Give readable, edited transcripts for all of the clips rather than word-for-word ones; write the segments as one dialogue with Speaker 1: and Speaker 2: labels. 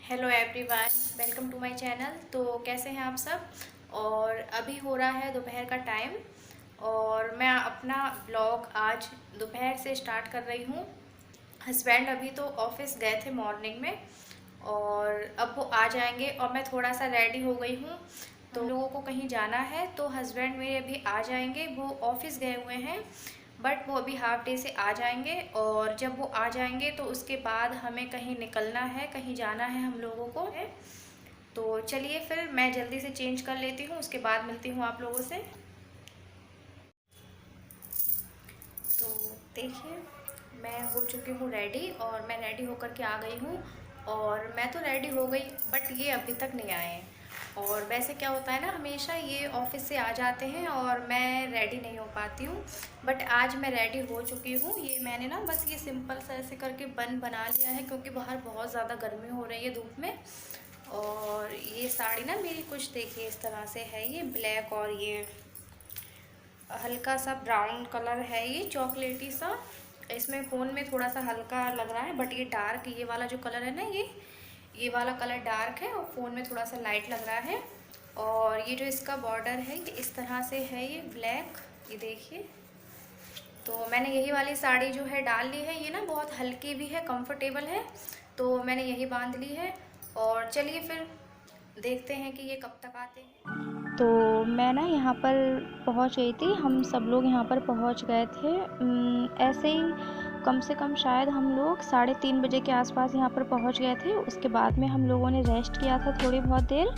Speaker 1: Hello everyone, welcome to my channel. तो कैसे हैं आप सब। और अभी हो रहा है दोपहर का टाइम और मैं अपना ब्लॉग आज दोपहर से स्टार्ट कर रही हूँ। हस्बैंड अभी तो ऑफिस गए थे मॉर्निंग में और अब वो आ जाएंगे और मैं थोड़ा सा रेडी हो गई हूँ। तो हम लोगों को कहीं जाना है तो हस्बैंड मेरे अभी आ जाएंगे। वो ऑफिस गए हुए हैं बट वो अभी हाफ डे से आ जाएंगे और जब वो आ जाएंगे तो उसके बाद हमें कहीं निकलना है, कहीं जाना है हम लोगों को है। तो चलिए फिर मैं जल्दी से चेंज कर लेती हूँ, उसके बाद मिलती हूँ आप लोगों से। तो देखिए, मैं हो चुकी हूँ रेडी और मैं रेडी होकर के आ गई हूँ। और मैं तो रेडी हो गई बट ये अभी तक नहीं आए हैं। और वैसे क्या होता है ना, हमेशा ये ऑफिस से आ जाते हैं और मैं रेडी नहीं हो पाती हूँ। बट आज मैं रेडी हो चुकी हूँ। ये मैंने ना बस ये सिंपल सा ऐसे करके बन बना लिया है क्योंकि बाहर बहुत ज़्यादा गर्मी हो रही है धूप में। और ये साड़ी ना मेरी कुछ देखिए इस तरह से है, ये ब्लैक और ये हल्का सा ब्राउन कलर है, ये चॉकलेटी सा। इसमें फ़ोन में थोड़ा सा हल्का लग रहा है बट ये डार्क, ये वाला जो कलर है ना, ये वाला कलर डार्क है और फ़ोन में थोड़ा सा लाइट लग रहा है। और ये जो इसका बॉर्डर है ये इस तरह से है, ये ब्लैक, ये देखिए। तो मैंने यही वाली साड़ी जो है डाल ली है। ये ना बहुत हल्की भी है, कंफर्टेबल है, तो मैंने यही बांध ली है। और चलिए फिर देखते हैं कि ये कब तक आते हैं। तो मैं ना यहाँ पर पहुँच गई थी, हम सब लोग यहाँ पर पहुँच गए थे। ऐसे ही कम से कम शायद हम लोग 3:30 बजे के आसपास यहाँ पर पहुँच गए थे। उसके बाद में हम लोगों ने रेस्ट किया था थोड़ी बहुत देर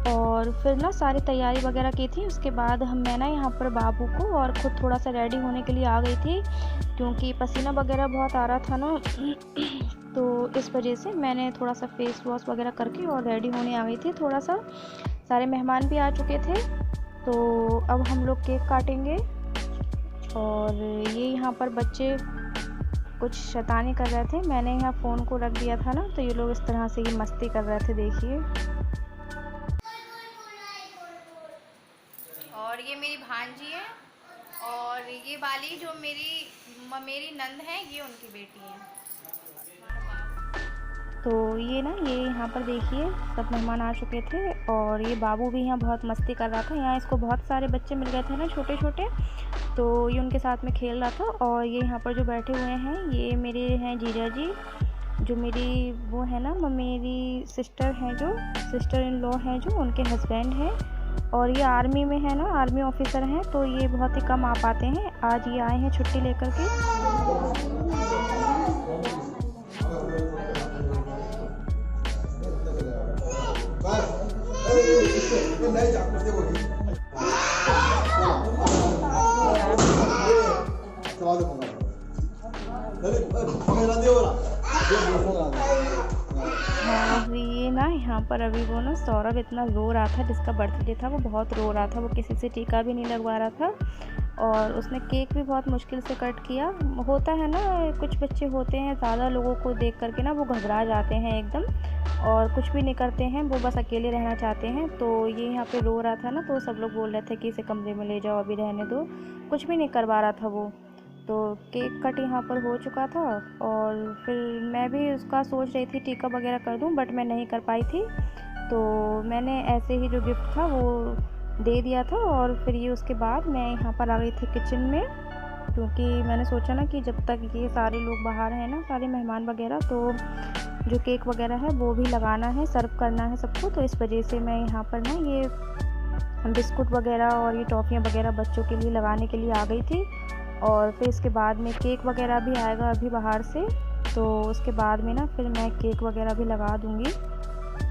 Speaker 1: और फिर ना सारी तैयारी वगैरह की थी। उसके बाद मैं ना यहाँ पर बाबू को और ख़ुद थोड़ा सा रेडी होने के लिए आ गई थी क्योंकि पसीना वगैरह बहुत आ रहा था ना तो इस वजह से मैंने थोड़ा सा फेस वॉश वगैरह करके और रेडी होने आ गई थी थोड़ा सा। सारे मेहमान भी आ चुके थे तो अब हम लोग केक काटेंगे। और ये यहाँ पर बच्चे कुछ शैतानी कर रहे थे, मैंने यहाँ फ़ोन को रख दिया था ना तो ये लोग इस तरह से ये मस्ती कर रहे थे, देखिए। और ये मेरी भांजी है और ये वाली जो मेरी नंद है, ये उनकी बेटी है। तो ये यहाँ पर देखिए सब मेहमान आ चुके थे और ये बाबू भी यहाँ बहुत मस्ती कर रहा था। यहाँ इसको बहुत सारे बच्चे मिल गए थे ना, छोटे छोटे, तो ये उनके साथ में खेल रहा था। और ये यहाँ पर जो बैठे हुए हैं ये मेरे हैं जीजा जी, जो मेरी वो है ना, मेरी सिस्टर हैं, जो सिस्टर इन लॉ हैं, जो उनके हस्बैंड हैं। और ये आर्मी में है ना, आर्मी ऑफिसर हैं, तो ये बहुत ही कम आ पाते हैं। आज ये आए हैं छुट्टी लेकर के। हाँ, अभी ये ना यहाँ पर अभी वो ना सौरभ इतना रो रहा था, जिसका बर्थडे था वो बहुत रो रहा था, वो किसी से टीका भी नहीं लगवा रहा था और उसने केक भी बहुत मुश्किल से कट किया। होता है ना, कुछ बच्चे होते हैं ज़्यादा लोगों को देख करके ना वो घबरा जाते हैं एकदम और कुछ भी नहीं करते हैं, वो बस अकेले रहना चाहते हैं। तो ये यहाँ पे रो रहा था ना तो सब लोग बोल रहे थे कि इसे कमरे में ले जाओ, अभी रहने दो, कुछ भी नहीं करवा रहा था वो। तो केक कट यहाँ पर हो चुका था और फिर मैं भी उसका सोच रही थी टीका वगैरह कर दूँ बट मैं नहीं कर पाई थी। तो मैंने ऐसे ही जो गिफ्ट था वो दे दिया था। और फिर ये उसके बाद मैं यहाँ पर आ गई थी किचन में क्योंकि मैंने सोचा ना कि जब तक ये सारे लोग बाहर हैं ना, सारे मेहमान वगैरह, तो जो केक वगैरह है वो भी लगाना है, सर्व करना है सबको। तो इस वजह से मैं यहाँ पर ना ये बिस्कुट वगैरह और ये टॉफ़ियाँ वगैरह बच्चों के लिए लगाने के लिए आ गई थी। और फिर इसके बाद में केक वगैरह भी आएगा अभी बाहर से, तो उसके बाद में ना फिर मैं केक वगैरह भी लगा दूँगी।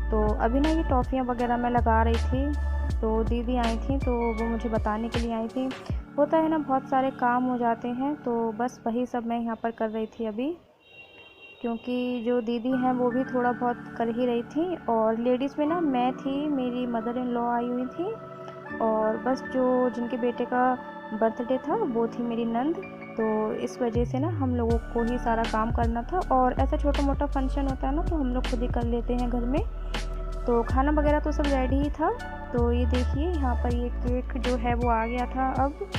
Speaker 1: तो अभी ना ये टॉफ़ियाँ वगैरह मैं लगा रही थी तो दीदी आई थी तो वो मुझे बताने के लिए आई थी। होता है ना, बहुत सारे काम हो जाते हैं तो बस वही सब मैं यहाँ पर कर रही थी अभी, क्योंकि जो दीदी हैं वो भी थोड़ा बहुत कर ही रही थी। और लेडीज़ में ना मैं थी, मेरी मदर इन लॉ आई हुई थी और बस जो जिनके बेटे का बर्थडे था वो थी मेरी नंद। तो इस वजह से ना हम लोगों को ही सारा काम करना था और ऐसा छोटा मोटा फंक्शन होता है ना तो हम लोग खुद ही कर लेते हैं घर में। तो खाना वगैरह तो सब रेडी ही था। तो ये देखिए यहाँ पर ये केक जो है वो आ गया था अब,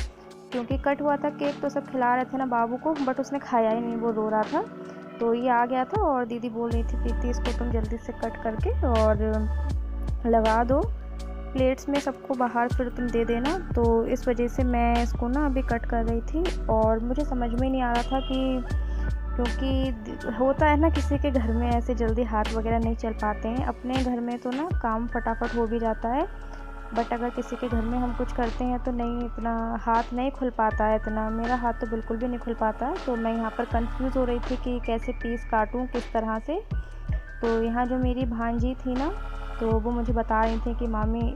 Speaker 1: क्योंकि कट हुआ था केक तो सब खिला रहे थे ना बाबू को, बट उसने खाया ही नहीं, वो रो रहा था। तो ये आ गया था और दीदी बोल रही थी प्रीति इसको तुम जल्दी से कट करके और लगा दो प्लेट्स में सबको बाहर, फिर तुम दे देना। तो इस वजह से मैं इसको ना अभी कट कर रही थी और मुझे समझ में नहीं आ रहा था कि, क्योंकि होता है ना किसी के घर में ऐसे जल्दी हाथ वगैरह नहीं चल पाते हैं। अपने घर में तो ना काम फटाफट हो भी जाता है, बट अगर किसी के घर में हम कुछ करते हैं तो नहीं, इतना हाथ नहीं खुल पाता है। इतना मेरा हाथ तो बिल्कुल भी नहीं खुल पाता है। तो मैं यहाँ पर कंफ्यूज हो रही थी कि कैसे पीस काटूँ, किस तरह से। तो यहाँ जो मेरी भांजी थी ना, तो वो मुझे बता रही थी कि मामी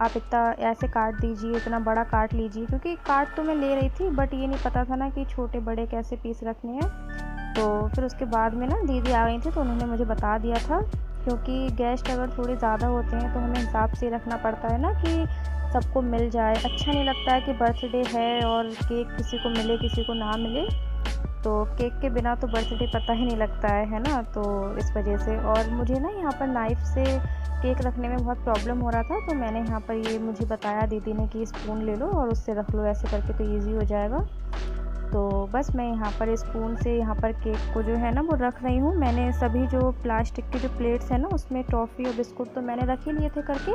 Speaker 1: आप इतना ऐसे काट दीजिए, इतना बड़ा काट लीजिए, क्योंकि काट तो मैं ले रही थी बट ये नहीं पता था ना कि छोटे बड़े कैसे पीस रखने हैं। तो फिर उसके बाद में ना दीदी आ गई थी तो उन्होंने मुझे बता दिया था, क्योंकि गेस्ट अगर थोड़े ज़्यादा होते हैं तो हमें हिसाब से रखना पड़ता है ना कि सबको मिल जाए। अच्छा नहीं लगता है कि बर्थडे है और केक किसी को मिले किसी को ना मिले। तो केक के बिना तो बर्थडे पता ही नहीं लगता है ना। तो इस वजह से, और मुझे ना यहाँ पर नाइफ़ से केक रखने में बहुत प्रॉब्लम हो रहा था। तो मैंने यहाँ पर ये मुझे बताया दीदी ने कि स्पून ले लो और उससे रख लो, ऐसे करके तो ईज़ी हो जाएगा। तो बस मैं यहाँ पर स्पून से यहाँ पर केक को जो है ना वो रख रही हूँ। मैंने सभी जो प्लास्टिक के जो प्लेट्स हैं ना उसमें टॉफ़ी और बिस्कुट तो मैंने रख ही लिए थे करके,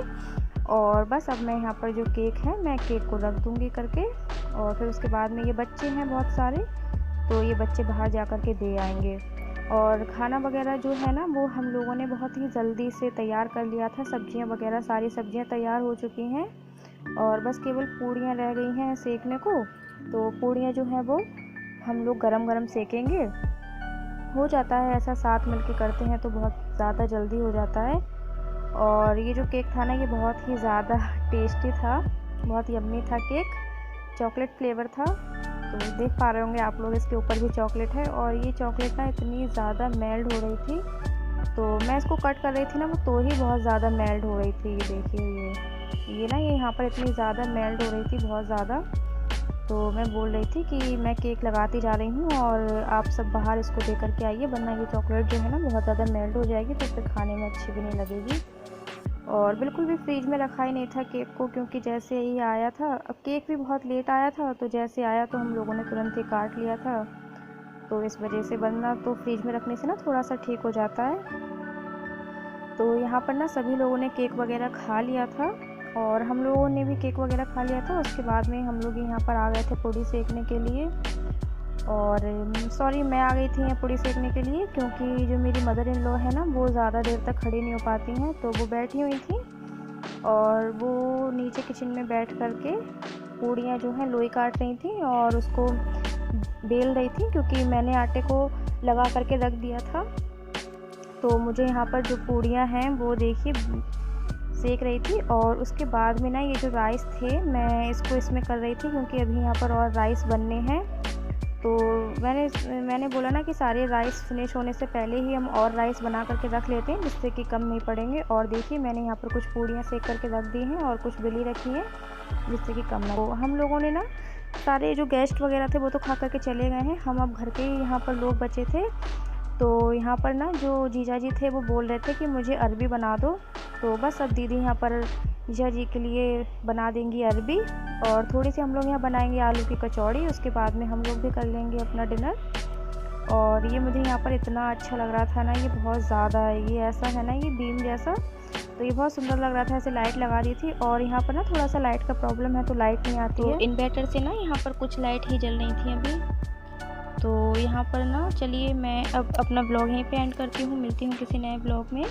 Speaker 1: और बस अब मैं यहाँ पर जो केक है मैं केक को रख दूँगी करके। और फिर उसके बाद में ये बच्चे हैं बहुत सारे, तो ये बच्चे बाहर जा कर के दे आएंगे। और खाना वगैरह जो है ना वो हम लोगों ने बहुत ही जल्दी से तैयार कर लिया था। सब्जियां वगैरह सारी सब्जियां तैयार हो चुकी हैं और बस केवल पूड़ियाँ रह गई हैं सेकने को। तो पूड़ियाँ जो हैं वो हम लोग गरम गरम सेकेंगे। हो जाता है ऐसा, साथ मिल के करते हैं तो बहुत ज़्यादा जल्दी हो जाता है। और ये जो केक था ना ये बहुत ही ज़्यादा टेस्टी था, बहुत यम्मी था केक, चॉकलेट फ्लेवर था। तो देख पा रहे होंगे आप लोग, इसके ऊपर भी चॉकलेट है और ये चॉकलेट ना इतनी ज़्यादा मेल्ट हो रही थी। तो मैं इसको कट कर रही थी ना वो तो ही बहुत ज़्यादा मेल्ट हो रही थी। ये देखिए ये ना ये यहाँ पर इतनी ज़्यादा मेल्ट हो रही थी, बहुत ज़्यादा। तो मैं बोल रही थी कि मैं केक लगाती जा रही हूँ और आप सब बाहर इसको दे करके आइए, वरना ये चॉकलेट जो है ना बहुत ज़्यादा मेल्ट हो जाएगी तो फिर खाने में अच्छी भी नहीं लगेगी। और बिल्कुल भी फ्रीज में रखा ही नहीं था केक को, क्योंकि जैसे ही आया था, अब केक भी बहुत लेट आया था, तो जैसे आया तो हम लोगों ने तुरंत ही काट लिया था। तो इस वजह से, वरना तो फ्रीज में रखने से ना थोड़ा सा ठीक हो जाता है। तो यहाँ पर ना सभी लोगों ने केक वगैरह खा लिया था और हम लोगों ने भी केक वगैरह खा लिया था। उसके बाद में हम लोग यहाँ पर आ गए थे पूड़ी सेकने के लिए। और सॉरी, मैं आ गई थी यहाँ पूड़ी सेकने के लिए, क्योंकि जो मेरी मदर इन लॉ है ना वो ज़्यादा देर तक खड़ी नहीं हो पाती हैं, तो वो बैठी हुई थी और वो नीचे किचन में बैठ कर के पूड़ियाँ जो हैं लोई काट रही थी और उसको बेल रही थी, क्योंकि मैंने आटे को लगा करके रख दिया था। तो मुझे यहाँ पर जो पूड़ियाँ हैं वो देखिए सेक रही थी। और उसके बाद में ना ये जो राइस थे मैं इसको इसमें कर रही थी, क्योंकि अभी यहाँ पर और राइस बनने हैं। तो मैंने बोला ना कि सारे राइस फिनिश होने से पहले ही हम और राइस बना करके रख लेते हैं, जिससे कि कम नहीं पड़ेंगे। और देखिए मैंने यहाँ पर कुछ पूड़ियाँ सेक करके रख दी हैं और कुछ बेली रखी हैं, जिससे कि कम ना हो। हम लोगों ने ना सारे जो गेस्ट वगैरह थे वो तो खा करके चले गए हैं, हम अब घर के ही यहाँ पर लोग बचे थे। तो यहाँ पर ना जो जीजा जी थे वो बोल रहे थे कि मुझे अरबी बना दो। तो बस अब दीदी यहाँ पर जीजा जी के लिए बना देंगी अरबी, और थोड़ी सी हम लोग यहाँ बनाएंगे आलू की कचौड़ी। उसके बाद में हम लोग भी कर लेंगे अपना डिनर। और ये मुझे यहाँ पर इतना अच्छा लग रहा था ना, ये बहुत ज़्यादा, ये ऐसा है ना ये बीम जैसा, तो ये बहुत सुंदर लग रहा था। ऐसे लाइट लगा दी थी और यहाँ पर ना थोड़ा सा लाइट का प्रॉब्लम है तो लाइट नहीं आती है। इन्वर्टर से ना यहाँ पर कुछ लाइट ही जल रही थी अभी। तो यहाँ पर ना चलिए मैं अब अपना ब्लॉग यहीं पे एंड करती हूँ, मिलती हूँ किसी नए ब्लॉग में।